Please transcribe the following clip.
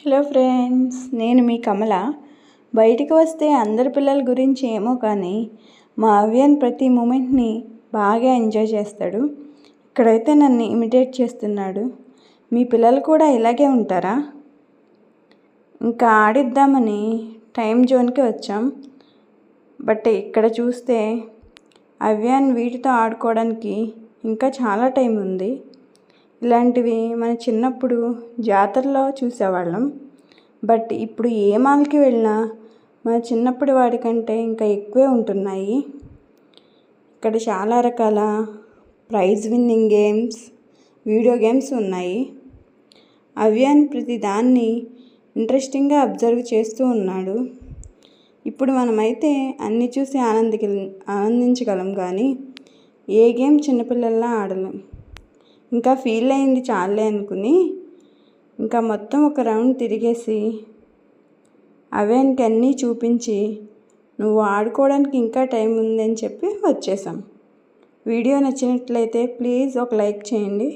Hello friends, నేను మీ కమల. బయటికి వస్తే అందరి పిల్లల గురించి ఏమో కానీ మా అవ్యన్ ప్రతి మూమెంట్ని బాగా ఎంజాయ్ చేస్తాడు. ఇక్కడైతే నన్ను ఇమిటేట్ చేస్తున్నాడు. మీ పిల్లలు కూడా ఇలాగే ఉంటారా? ఇంకా ఆడిద్దామని టైం జోన్కి వచ్చాం. బట్ ఇక్కడ చూస్తే అవ్యాన్ వీటితో ఆడుకోవడానికి ఇంకా చాలా టైం ఉంది. ఇలాంటివి మన చిన్నప్పుడు జాతరలో చూసేవాళ్ళం. బట్ ఇప్పుడు ఏ మాల్కి వెళ్ళినా మన చిన్నప్పటి వాడికంటే ఇంకా ఎక్కువే ఉంటున్నాయి. ఇక్కడ చాలా రకాల praise winnowing games, video games ఉన్నాయి. అవ్యాన్ ప్రతి దాన్ని ఇంట్రెస్టింగ్గా అబ్జర్వ్ చేస్తూ ఉన్నాడు. ఇప్పుడు మనమైతే అన్నీ చూసి ఆనందించగలం కానీ ఏ గేమ్ చిన్నపిల్లల్లా ఆడలేం. ఇంకా ఫీల్ అయింది చాలే అనుకుని ఇంకా మొత్తం ఒక రౌండ్ తిరిగేసి అవ్యాన్కి అన్నీ చూపించి నువ్వు ఆడుకోవడానికి ఇంకా టైం ఉందని చెప్పి వచ్చేసాం. వీడియో నచ్చినట్లయితే ప్లీజ్ ఒక లైక్ చేయండి.